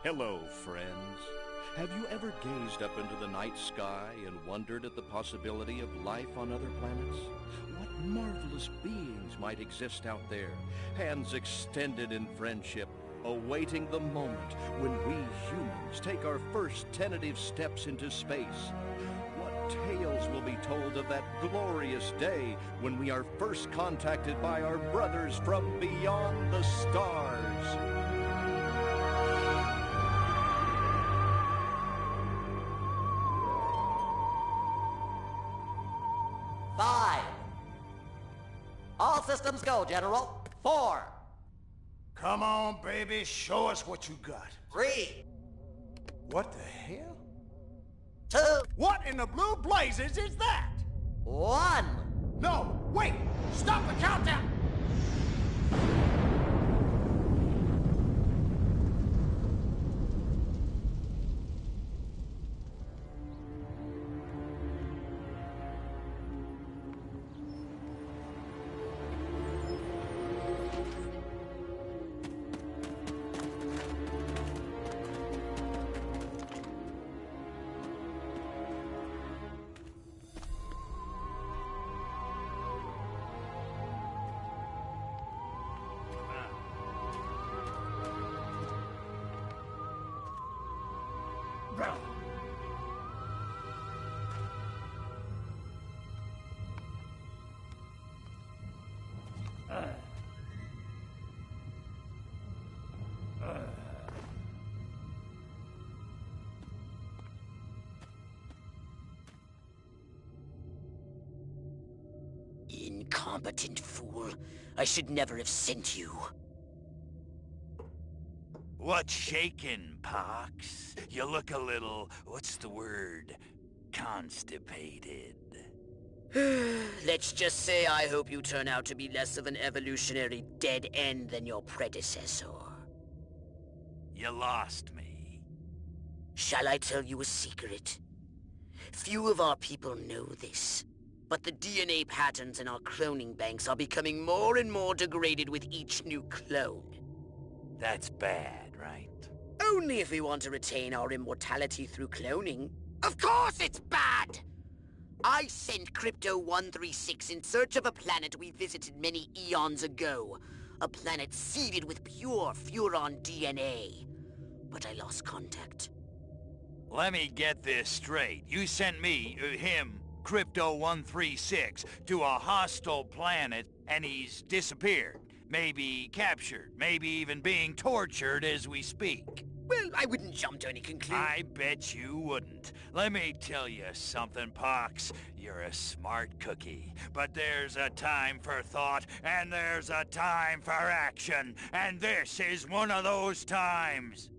Hello, friends. Have you ever gazed up into the night sky and wondered at the possibility of life on other planets? What marvelous beings might exist out there, hands extended in friendship, awaiting the moment when we humans take our first tentative steps into space? What tales will be told of that glorious day when we are first contacted by our brothers from beyond the stars? All systems go, General. 4. Come on, baby. Show us what you got. 3. What the hell? 2. What in the blue blazes is that? 1. No, wait! Stop the countdown! Incompetent fool. I should never have sent you. What's shaking, Pox? You look a little, what's the word, constipated. Let's just say I hope you turn out to be less of an evolutionary dead end than your predecessor. You lost me. Shall I tell you a secret? Few of our people know this, but the DNA patterns in our cloning banks are becoming more and more degraded with each new clone. That's bad, right? Only if we want to retain our immortality through cloning. Of course it's bad! I sent Crypto-136 in search of a planet we visited many eons ago. A planet seeded with pure Furon DNA. But I lost contact. Let me get this straight. You sent me, him, Crypto-136, to a hostile planet, and he's disappeared. Maybe captured, maybe even being tortured as we speak. Well, I wouldn't jump to any conclusion. I bet you wouldn't. Let me tell you something, Pox. You're a smart cookie. But there's a time for thought, and there's a time for action. And this is one of those times.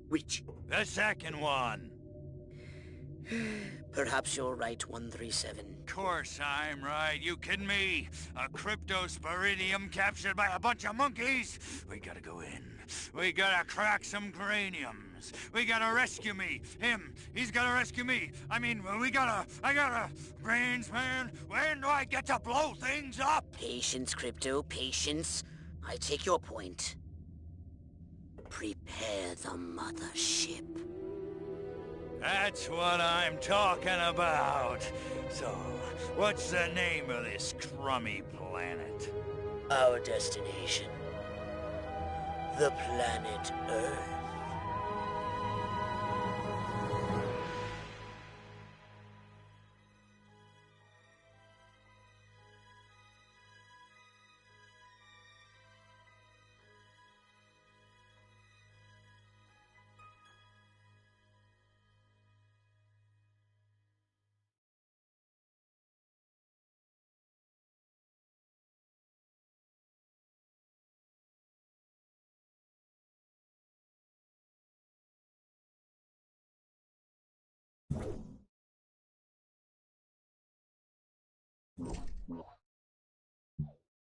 Which? The second one. Perhaps you're right, 137. Course I'm right. You kidding me? A cryptosporidium captured by a bunch of monkeys? We gotta go in. We gotta crack some craniums. We gotta rescue me. Him, he's gotta rescue me. I mean, I gotta... Brains, man, when do I get to blow things up? Patience, Crypto, patience. I take your point. Prepare the mothership. That's what I'm talking about. So, what's the name of this crummy planet? Our destination. The planet Earth.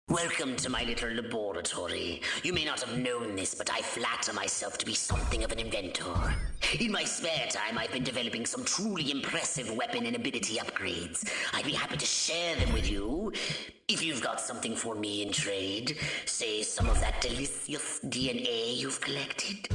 Welcome to my little laboratory. You may not have known this, but I flatter myself to be something of an inventor. In my spare time, I've been developing some truly impressive weapon and ability upgrades. I'd be happy to share them with you, if you've got something for me in trade. Say some of that delicious DNA you've collected.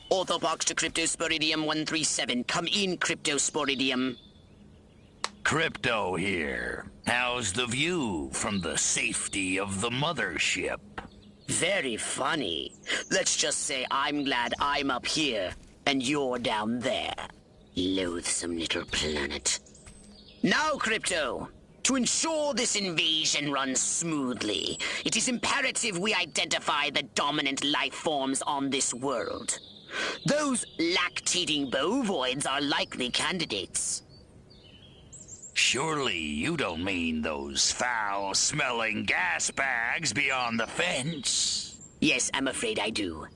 Orthopox to Cryptosporidium 137. Come in, Cryptosporidium. Crypto here. How's the view from the safety of the mothership? Very funny. Let's just say I'm glad I'm up here and you're down there. Loathsome little planet. Now, Crypto, to ensure this invasion runs smoothly, it is imperative we identify the dominant life forms on this world. Those lactating bovoids are likely candidates. Surely you don't mean those foul-smelling gas bags beyond the fence? Yes, I'm afraid I do.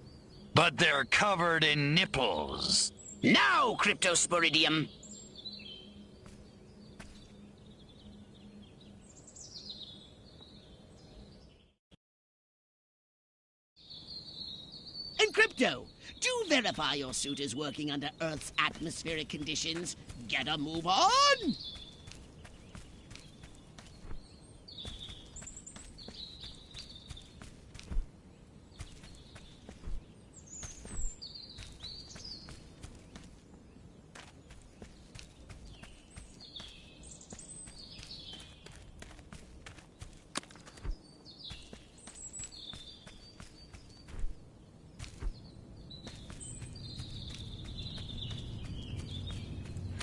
But they're covered in nipples. Now, Cryptosporidium! And Crypto, do verify your suit is working under Earth's atmospheric conditions. Get a move on!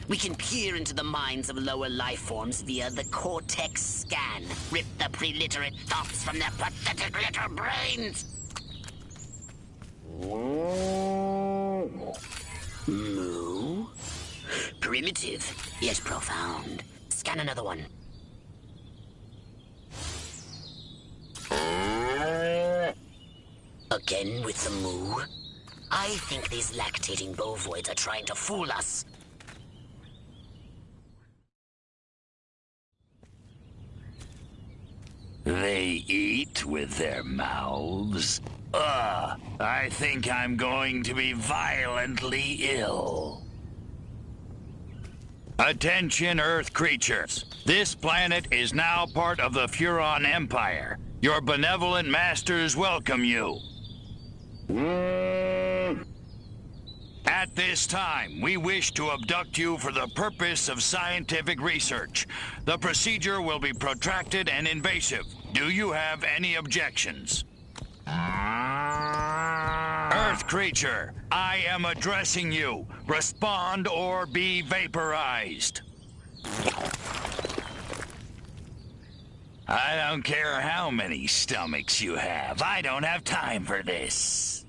We can peer into the minds of lower life forms via the Cortex scan. Rip the preliterate thoughts from their pathetic little brains. Moo? Primitive, yet profound. Scan another one. Again with the moo? I think these lactating bovoids are trying to fool us. They eat with their mouths? I think I'm going to be violently ill. Attention, Earth creatures. This planet is now part of the Furon Empire. Your benevolent masters welcome you. At this time, we wish to abduct you for the purpose of scientific research. The procedure will be protracted and invasive. Do you have any objections? Earth creature, I am addressing you. Respond or be vaporized. I don't care how many stomachs you have. I don't have time for this.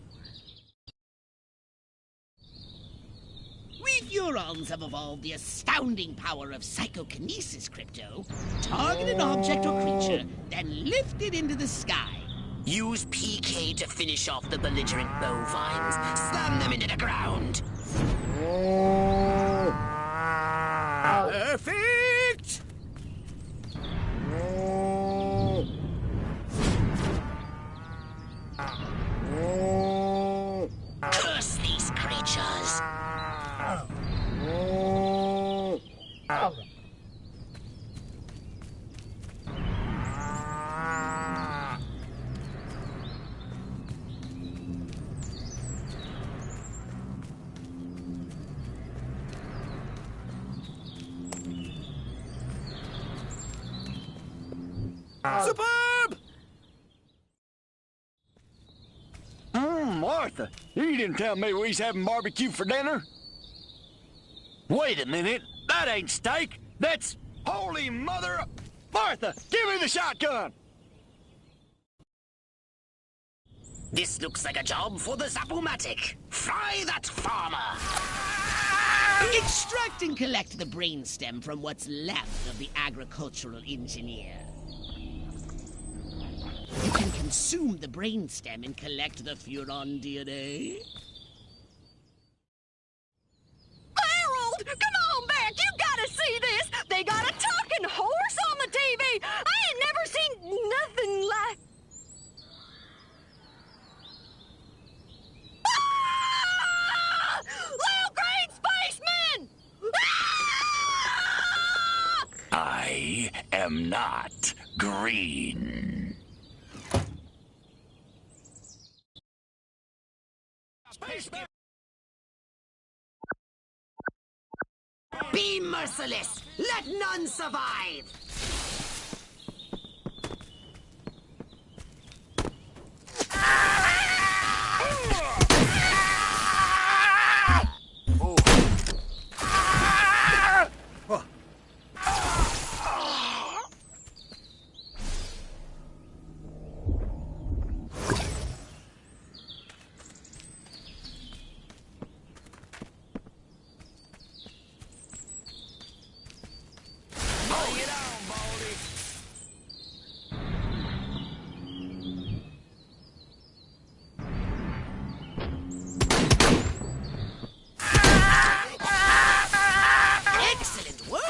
We Furons have evolved the astounding power of psychokinesis, Crypto. Target an object or creature, then lift it into the sky. Use PK to finish off the belligerent bovines. Slam them into the ground. Perfect! Curse these creatures. Superb! Martha, you didn't tell me we was having barbecue for dinner. Wait a minute, that ain't steak. That's holy mother... Martha, give me the shotgun! This looks like a job for the Zapomatic. Fry that farmer! Extract and collect the brainstem from what's left of the agricultural engineer. You can consume the brainstem and collect the Furon DNA. Harold, come on back. You gotta see this. They got a talking horse on the TV. I ain't never seen nothing like... Ah! Little green spaceman! Ah! I am not green. Be merciless! Let none survive! Excellent work!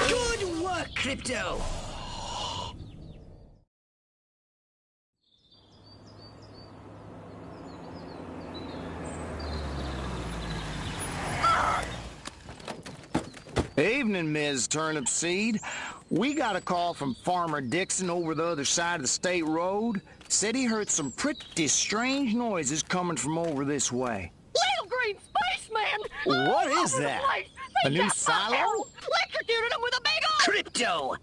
Good work, Crypto! Evening, Ms. Turnipseed. We got a call from Farmer Dixon over the other side of the state road. Said he heard some pretty strange noises coming from over this way. Little green spaceman! What All is over the that? place. A They new got my silo? Harold electrocuted him with a big old... Crypto!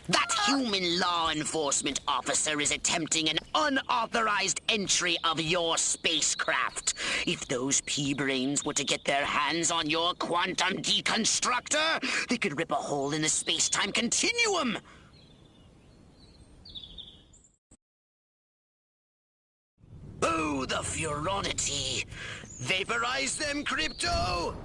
That human law enforcement officer is attempting an unauthorized entry of your spacecraft. If those pea-brains were to get their hands on your quantum deconstructor, they could rip a hole in the space-time continuum. Oh, the Furonity! Vaporize them, Crypto!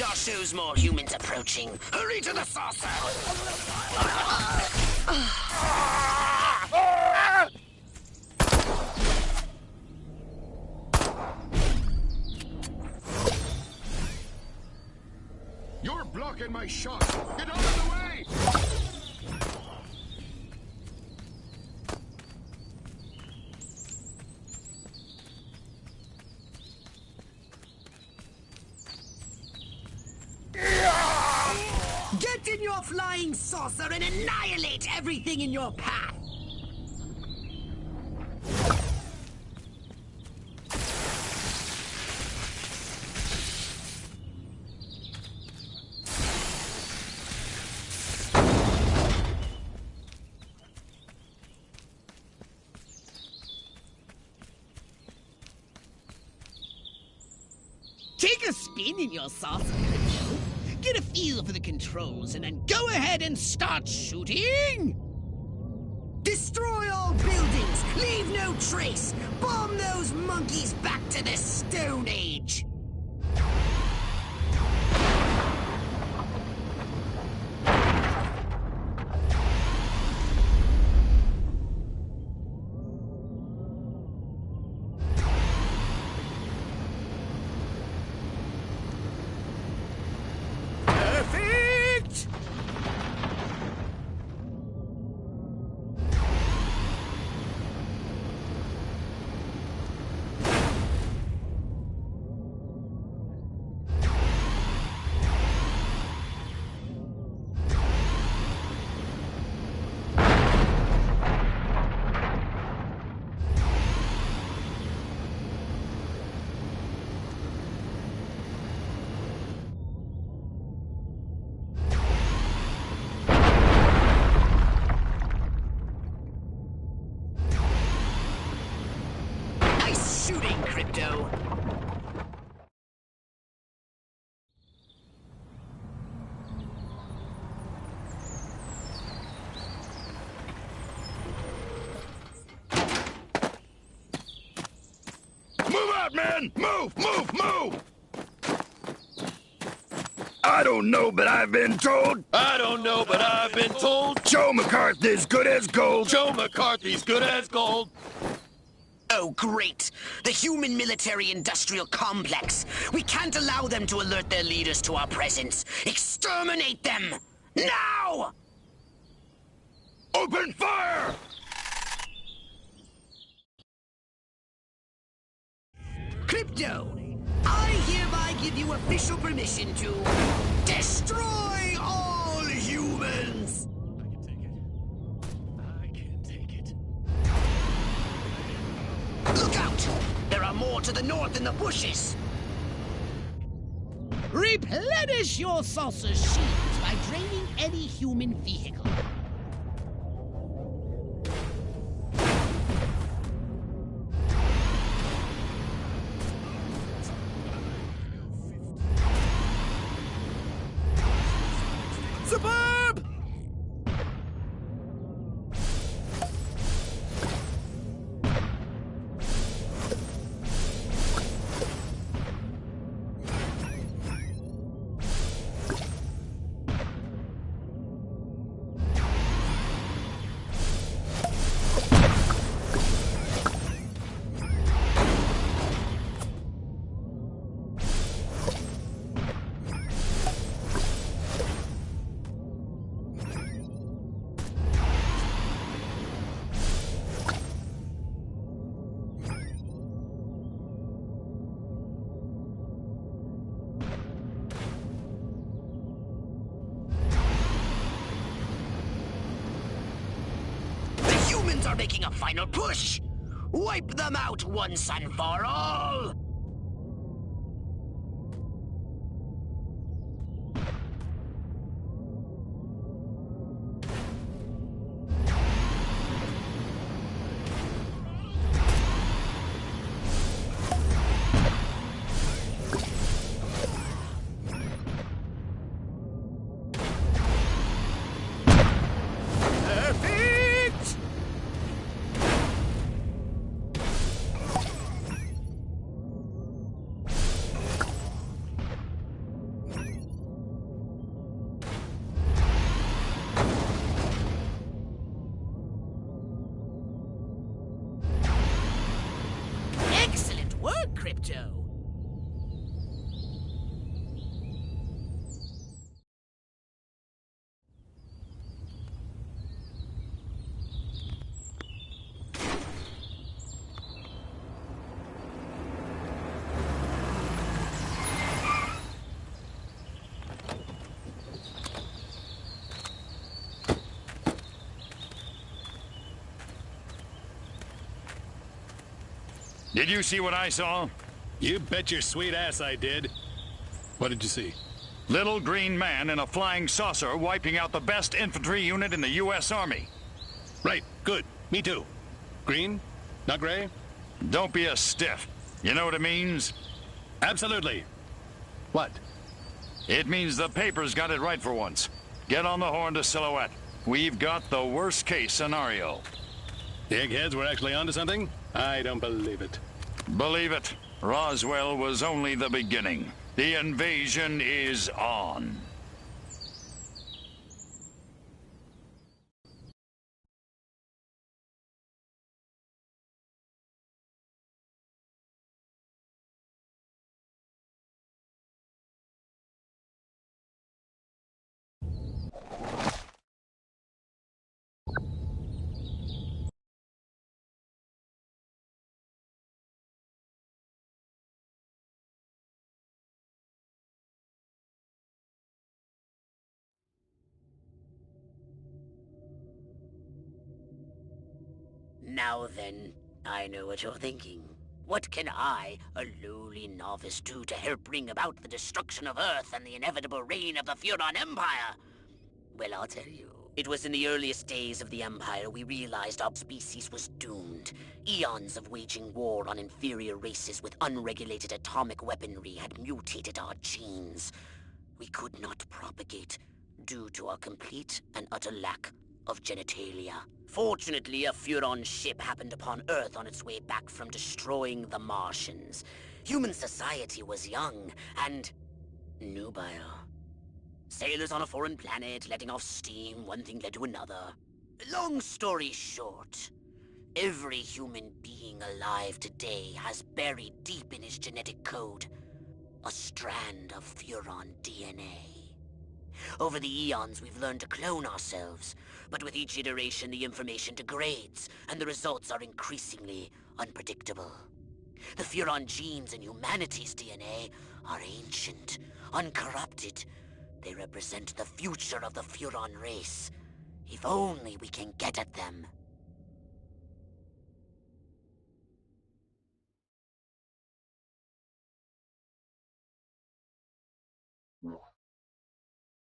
radar shows more humans approaching. Hurry to the saucer! You're blocking my shot! Get out of the way! Get in your flying saucer and annihilate everything in your path! Take a spin in your saucer, Crypto. Get a feel for the controls and then go ahead and start shooting! Destroy all buildings! Leave no trace! Bomb those monkeys back to the Stone Age! Perfect! Nice shooting, Crypto. Move out, man! Move! Move! Move! I don't know, but I've been told. I don't know, but I've been told Joe McCarthy's good as gold. Joe McCarthy's good as gold. Oh, great! The human military-industrial complex. We can't allow them to alert their leaders to our presence. Exterminate them! Now! Open fire! Crypto, I hereby give you official permission to destroy all humans! Look out! There are more to the north in the bushes! Replenish your saucer shields by draining any human vehicle. Superb! Humans are making a final push! Wipe them out once and for all! Crypto. Did you see what I saw? You bet your sweet ass I did. What did you see? Little green man in a flying saucer wiping out the best infantry unit in the U.S. Army. Right, good. Me too. Green? Not gray? Don't be a stiff. You know what it means? Absolutely. What? It means the papers got it right for once. Get on the horn to Silhouette. We've got the worst case scenario. The eggheads were actually onto something? I don't believe it. Believe it. Roswell was only the beginning. The invasion is on. Now then, I know what you're thinking. What can I, a lowly novice, do to help bring about the destruction of Earth and the inevitable reign of the Furon Empire? Well, I'll tell you. It was in the earliest days of the Empire we realized our species was doomed. Eons of waging war on inferior races with unregulated atomic weaponry had mutated our genes. We could not propagate due to our complete and utter lack of genitalia. Fortunately, a Furon ship happened upon Earth on its way back from destroying the Martians. Human society was young and nubile. Sailors on a foreign planet, letting off steam, one thing led to another. Long story short, every human being alive today has buried deep in his genetic code a strand of Furon DNA. Over the eons, we've learned to clone ourselves, but with each iteration, the information degrades, and the results are increasingly unpredictable. The Furon genes in humanity's DNA are ancient, uncorrupted. They represent the future of the Furon race. If only we can get at them.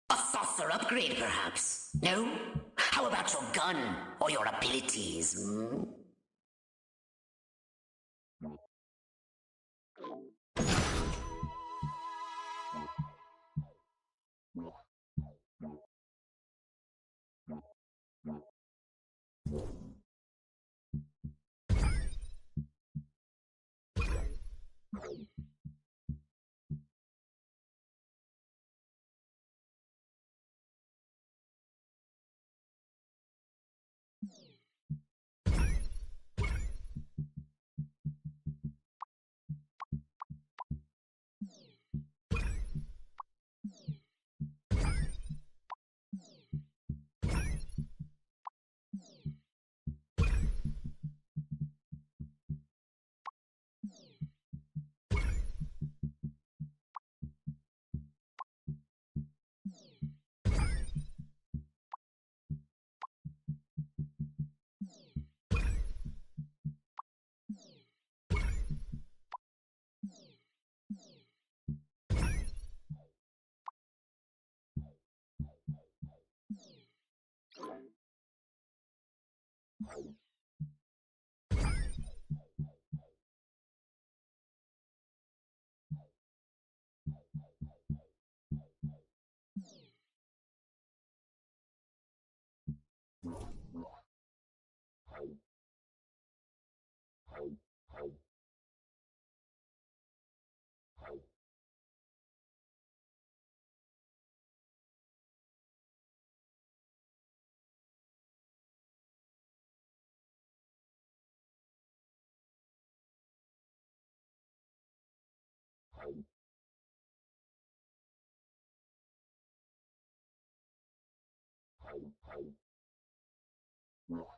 A saucer upgrade, perhaps? No? How about your gun or your abilities? Hmm? What?